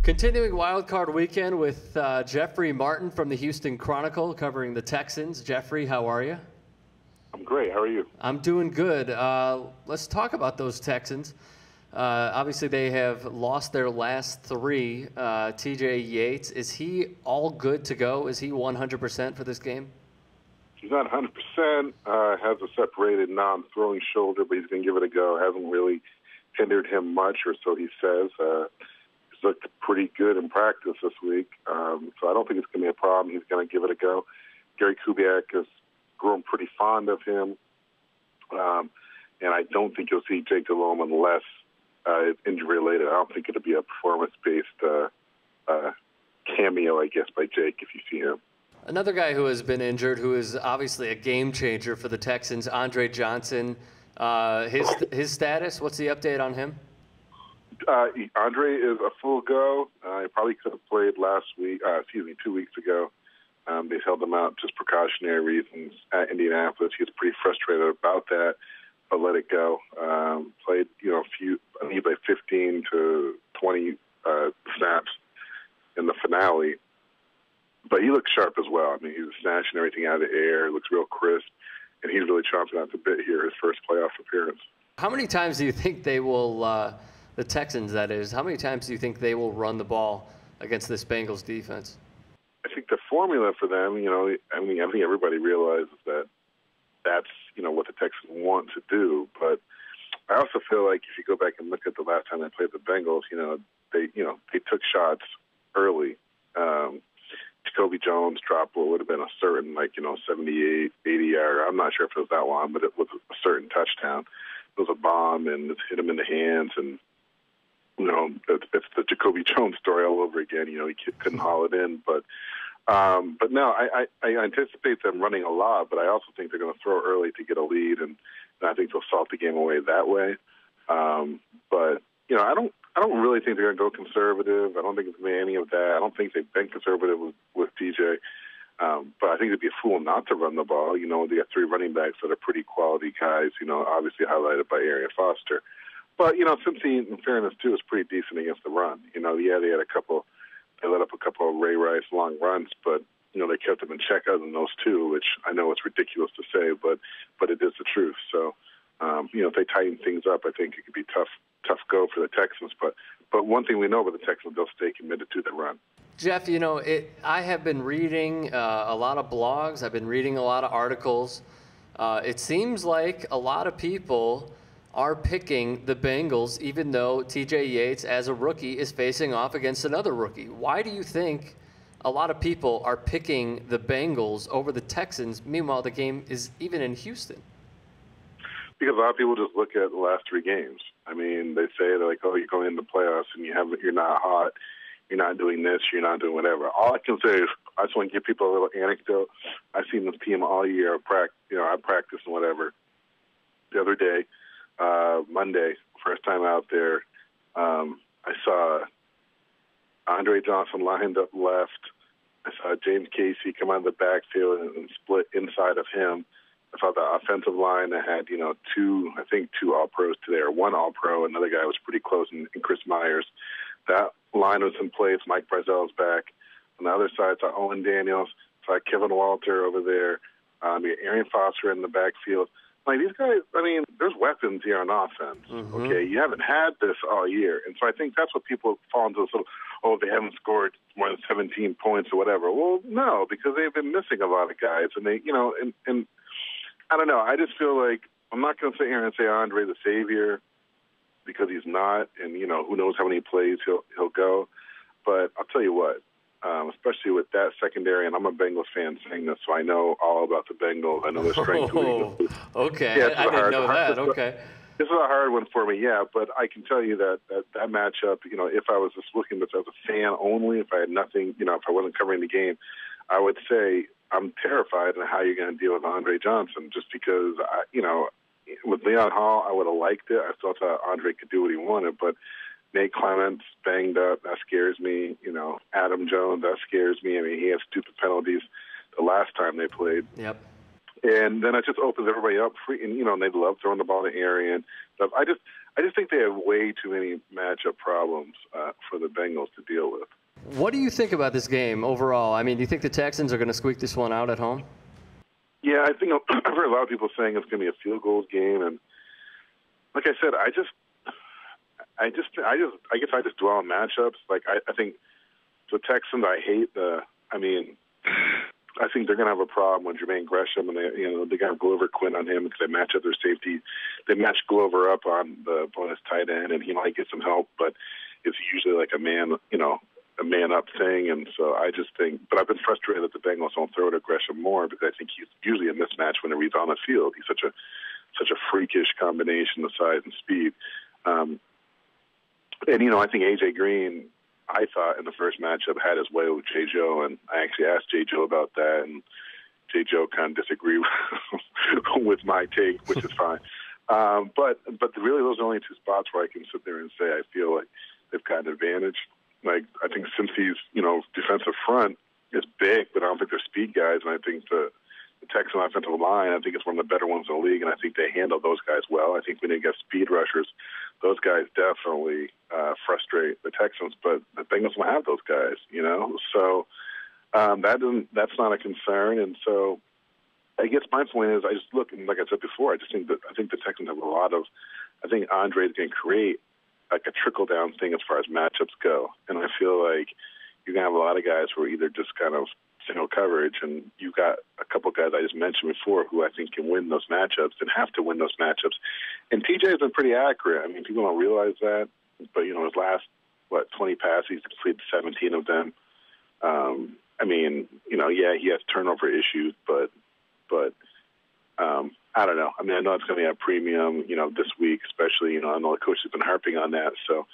Continuing wildcard weekend with Jeffrey Martin from the Houston Chronicle covering the Texans. Jeffrey, how are you? I'm great. How are you? I'm doing good. Let's talk about those Texans. Obviously, they have lost their last three. TJ Yates, is he all good to go? Is he 100% for this game? He's not 100%. Has a separated non-throwing shoulder, but he's going to give it a go. Hasn't really hindered him much, or so he says. He's looked pretty good in practice this week, so I don't think it's going to be a problem. He's going to give it a go. Gary Kubiak has grown pretty fond of him, and I don't think you'll see Jake Delhomme unless it's injury-related. I don't think it'll be a performance-based cameo, I guess, by Jake if you see him. Another guy who has been injured, who is obviously a game changer for the Texans, Andre Johnson. His status, what's the update on him? Andre is a full go. He probably could have played 2 weeks ago. They held him out just precautionary reasons at Indianapolis. He was pretty frustrated about that, but let it go. Played, I think like 15 to 20 snaps in the finale. But he looks sharp as well. I mean, he's snatching everything out of the air. Looks real crisp, and he's really chomping at the bit here, his first playoff appearance. How many times do you think they will, the Texans that is, how many times do you think they will run the ball against this Bengals defense? I think the formula for them, I think everybody realizes that that's, what the Texans want to do. But I also feel like if you go back and look at the last time they played the Bengals, they took shots early. Jacoby Jones dropped what would have been a certain, 78, 80-yard. I'm not sure if it was that long, but it was a certain touchdown. It was a bomb, and it hit him in the hands. And, it's the Jacoby Jones story all over again. He couldn't haul it in. But no, I anticipate them running a lot, but I also think they're going to throw early to get a lead, and I think they'll salt the game away that way. But, I don't really think they're going to go conservative. I don't think it's going to be any of that. I don't think they've been conservative with DJ. But I think it'd be a fool not to run the ball. They got three running backs that are pretty quality guys, obviously highlighted by Arian Foster. But, Cincy, in fairness, too, is pretty decent against the run. They let up a couple of Ray Rice long runs, but, they kept them in check other than those two, which I know it's ridiculous to say, but it is the truth. So, if they tighten things up, I think it could be tough go for the Texans. But one thing we know about the Texans, they'll stay committed to the run. Jeff, I have been reading a lot of blogs. I've been reading a lot of articles. It seems like a lot of people are picking the Bengals, even though TJ Yates, as a rookie, is facing off against another rookie. Why do you think a lot of people are picking the Bengals over the Texans? Meanwhile, the game is even in Houston. Because a lot of people just look at the last three games. I mean, they say, they're like, oh, you're going into the playoffs and you're not hot, you're not doing this, you're not doing whatever. All I can say is I just want to give people a little anecdote. I've seen this team all year. I practiced and whatever. The other day, Monday, first time out there, I saw Andre Johnson lined up left. I saw James Casey come out of the backfield and split inside of him. I thought the offensive line that had, two All-Pros today, or one All-Pro. Another guy was pretty close, in Chris Myers. That line was in place. Mike Brazel's back. On the other side, I saw Owen Daniels. I saw Kevin Walter over there. Arian Foster in the backfield. These guys, there's weapons here on offense. Mm-hmm. Okay, you haven't had this all year. And so I think that's what people fall into, they haven't scored more than 17 points or whatever. Well, no, because they've been missing a lot of guys. And they, and I don't know. I just feel like I'm not going to sit here and say Andre the savior because he's not, and who knows how many plays he'll go. But I'll tell you what, especially with that secondary, and I'm a Bengals fan saying this, so I know all about the Bengals. I know their strength. Okay, yeah, I didn't know that. Okay, this is a hard one for me, yeah. But I can tell you that matchup. If I was just looking as a fan only, if I had nothing, if I wasn't covering the game, I would say I'm terrified on how you're going to deal with Andre Johnson, just because, with Leon Hall, I would have liked it. I still thought Andre could do what he wanted, but Nate Clements banged up, that scares me. Adam Jones, that scares me. He had stupid penalties the last time they played. Yep. And then it just opens everybody up free, and they love throwing the ball to Arian. I just think they have way too many matchup problems for the Bengals to deal with. What do you think about this game overall? I mean, do you think the Texans are going to squeak this one out at home? Yeah, I think I've heard a lot of people saying it's going to be a field goals game, and like I said, I guess I just dwell on matchups. Like I think the Texans, I think they're going to have a problem with Jermaine Gresham, and they got Glover Quinn on him because they match up their safety. They match Glover up on the bonus tight end, and he might get some help, but it's usually like a man up thing. And so I just think, but I've been frustrated that the Bengals don't throw to Gresham more because I think he's usually a mismatch whenever he's on the field. He's such a freakish combination of size and speed. And I think AJ Green, I thought in the first matchup had his way with J. Joe, and I actually asked J. Joe about that, and J. Joe kind of disagreed with my take, which is fine. But really, those are only two spots where I can sit there and say I feel like they've got an advantage. Like I think Cincy's defensive front is big, but I don't think they're speed guys, and I think the Texan offensive line, I think it's one of the better ones in the league, and I think they handle those guys well. I think when they get speed rushers, those guys definitely frustrate the Texans, but the Bengals will have those guys, So that's not a concern, and so I guess my point is I just look, and like I said before, I think the Texans have a lot of. I think Andre's going to create like a trickle down thing as far as matchups go, and I feel like you're going to have a lot of guys who are either just kind of single coverage, and you've got a couple of guys I just mentioned before who I think can win those matchups and have to win those matchups. And TJ has been pretty accurate. I mean, people don't realize that, but his last 20 passes, he's completed 17 of them. He has turnover issues, but I don't know. I mean, I know it's going to be a premium, this week, especially. I know the coach has been harping on that. So,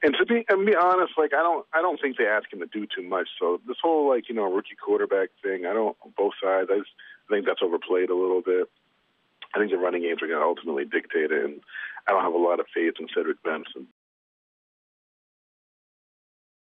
and to be honest, like I don't think they ask him to do too much. So this whole rookie quarterback thing, on both sides. I think that's overplayed a little bit. I think the running games are going to ultimately dictate it, and I don't have a lot of faith in Cedric Benson.